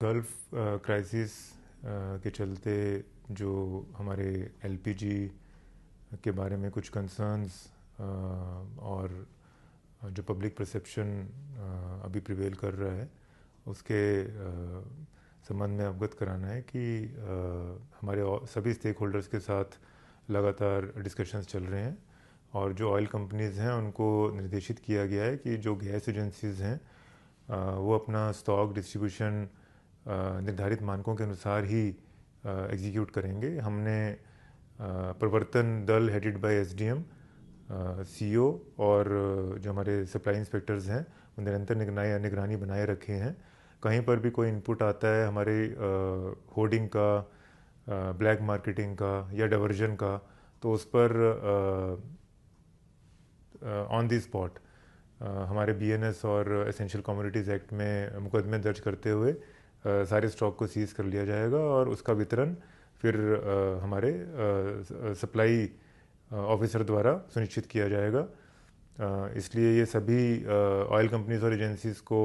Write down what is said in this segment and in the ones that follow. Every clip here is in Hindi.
गल्फ़ क्राइसिस के चलते जो हमारे एलपीजी के बारे में कुछ कंसर्न्स और जो पब्लिक परसेप्शन अभी प्रिवेल कर रहा है उसके संबंध में अवगत कराना है कि हमारे सभी स्टेक होल्डर्स के साथ लगातार डिस्कशंस चल रहे हैं और जो ऑयल कंपनीज़ हैं उनको निर्देशित किया गया है कि जो गैस एजेंसीज़ हैं वो अपना स्टॉक डिस्ट्रीब्यूशन निर्धारित मानकों के अनुसार ही एग्जीक्यूट करेंगे। हमने प्रवर्तन दल हेडेड बाय एसडीएम, सीईओ और जो हमारे सप्लाई इंस्पेक्टर्स हैं वो निरंतर निगरानी बनाए रखे हैं। कहीं पर भी कोई इनपुट आता है हमारे होर्डिंग का, ब्लैक मार्केटिंग का या डाइवर्जन का, तो उस पर ऑन द स्पॉट हमारे बीएनएस और एसेंशियल कमोडिटीज़ एक्ट में मुकदमे दर्ज करते हुए सारे स्टॉक को सीज़ कर लिया जाएगा और उसका वितरण फिर हमारे सप्लाई ऑफिसर द्वारा सुनिश्चित किया जाएगा। इसलिए ये सभी ऑयल कंपनीज और एजेंसीज़ को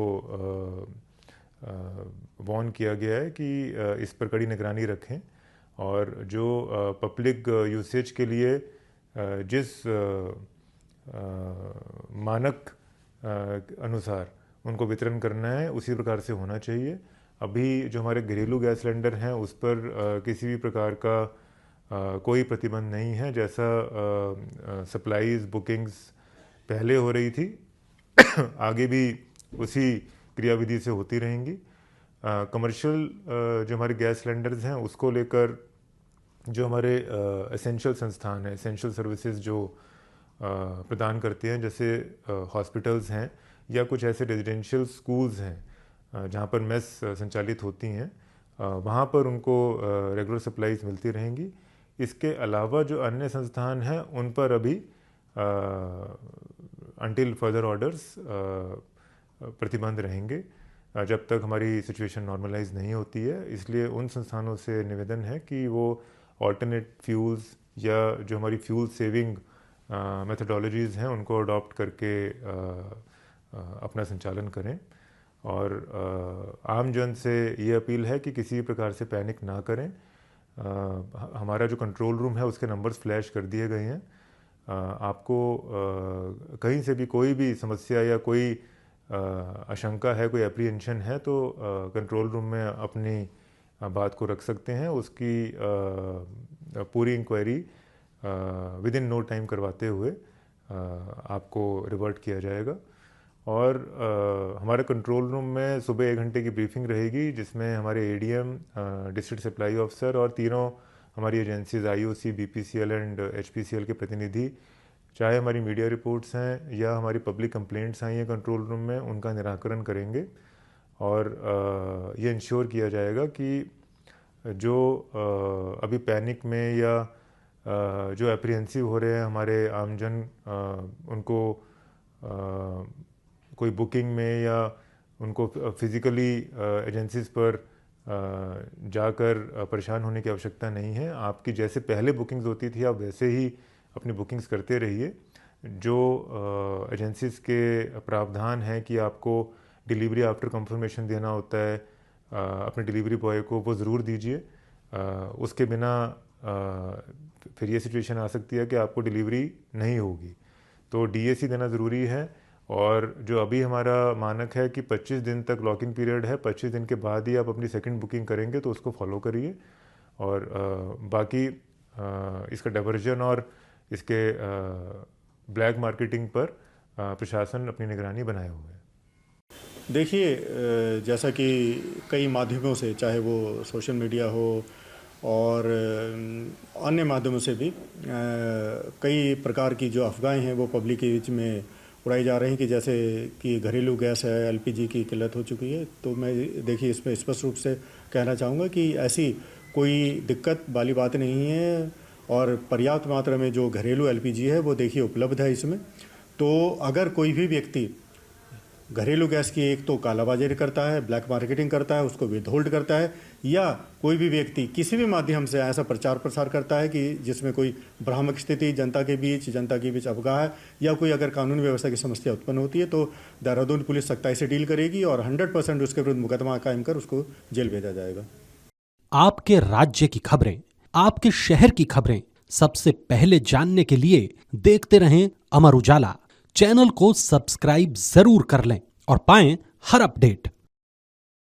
वार्न किया गया है कि इस पर कड़ी निगरानी रखें और जो पब्लिक यूसेज के लिए जिस मानक अनुसार उनको वितरण करना है उसी प्रकार से होना चाहिए। अभी जो हमारे घरेलू गैस सिलेंडर हैं उस पर किसी भी प्रकार का कोई प्रतिबंध नहीं है। जैसा सप्लाईज बुकिंग्स पहले हो रही थी आगे भी उसी क्रियाविधि से होती रहेंगी। कमर्शियल जो हमारे गैस सिलेंडर्स हैं उसको लेकर जो हमारे एसेंशियल संस्थान हैं, एसेंशियल सर्विसेज जो प्रदान करते हैं, जैसे हॉस्पिटल्स हैं या कुछ ऐसे रेजिडेंशियल स्कूल्स हैं जहाँ पर मेस संचालित होती हैं, वहाँ पर उनको रेगुलर सप्लाईज मिलती रहेंगी। इसके अलावा जो अन्य संस्थान हैं उन पर अभी अनटिल फर्दर ऑर्डर्स प्रतिबंध रहेंगे जब तक हमारी सिचुएशन नॉर्मलाइज नहीं होती है। इसलिए उन संस्थानों से निवेदन है कि वो ऑल्टरनेट फ्यूल्स या जो हमारी फ्यूल सेविंग मेथडोलॉजीज़ हैं उनको अडॉप्ट करके अपना संचालन करें। और आम जन से ये अपील है कि किसी प्रकार से पैनिक ना करें। हमारा जो कंट्रोल रूम है उसके नंबर्स फ्लैश कर दिए गए हैं। आपको कहीं से भी कोई भी समस्या या कोई आशंका है, कोई एप्रीहेंशन है तो कंट्रोल रूम में अपनी बात को रख सकते हैं। उसकी पूरी inquiry within no time करवाते हुए आपको रिवर्ट किया जाएगा। और हमारे कंट्रोल रूम में सुबह 1 घंटे की ब्रीफिंग रहेगी जिसमें हमारे एडीएम, डिस्ट्रिक्ट सप्लाई ऑफिसर और तीनों हमारी agencies IOC, BPCL and HPCL के प्रतिनिधि, चाहे हमारी मीडिया रिपोर्ट्स हैं या हमारी पब्लिक कंप्लेंट्स आई हैं कंट्रोल रूम में, उनका निराकरण करेंगे। और ये इंश्योर किया जाएगा कि जो अभी पैनिक में या जो एप्रीहेंसिव हो रहे हैं हमारे आमजन, उनको कोई बुकिंग में या उनको फिज़िकली एजेंसीज पर जाकर परेशान होने की आवश्यकता नहीं है। आपकी जैसे पहले बुकिंग्स होती थी आप वैसे ही अपनी बुकिंग्स करते रहिए। जो एजेंसीज के प्रावधान हैं कि आपको डिलीवरी आफ्टर कंफर्मेशन देना होता है अपने डिलीवरी बॉय को, वो ज़रूर दीजिए। उसके बिना फिर ये सिचुएशन आ सकती है कि आपको डिलीवरी नहीं होगी, तो डीएसी देना ज़रूरी है। और जो अभी हमारा मानक है कि 25 दिन तक लॉक इन पीरियड है, 25 दिन के बाद ही आप अपनी सेकंड बुकिंग करेंगे तो उसको फॉलो करिए। और बाकी इसका डाइवर्जन और इसके ब्लैक मार्केटिंग पर प्रशासन अपनी निगरानी बनाए हुए है। देखिए, जैसा कि कई माध्यमों से, चाहे वो सोशल मीडिया हो और अन्य माध्यमों से भी कई प्रकार की जो अफवाहें हैं वो पब्लिक के बीच में उड़ाई जा रही हैं कि जैसे कि घरेलू गैस है, एलपीजी की किल्लत हो चुकी है। तो मैं देखिए इस पर स्पष्ट रूप से कहना चाहूँगा कि ऐसी कोई दिक्कत वाली बात नहीं है और पर्याप्त मात्रा में जो घरेलू एलपीजी है वो देखिए उपलब्ध है इसमें। तो अगर कोई भी व्यक्ति घरेलू गैस की एक तो कालाबाजारी करता है, ब्लैक मार्केटिंग करता है, उसको विदहोल्ड करता है, या कोई भी व्यक्ति किसी भी माध्यम से ऐसा प्रचार प्रसार करता है कि जिसमें कोई भ्रामक स्थिति जनता के बीच अफवाह है या कोई अगर कानून व्यवस्था की समस्या उत्पन्न होती है तो देहरादून पुलिस सख्ताई से डील करेगी और 100% उसके विरुद्ध मुकदमा कायम कर उसको जेल भेजा जाएगा। आपके राज्य की खबरें, आपके शहर की खबरें सबसे पहले जानने के लिए देखते रहें अमर उजाला। चैनल को सब्सक्राइब जरूर कर लें और पाएं हर अपडेट।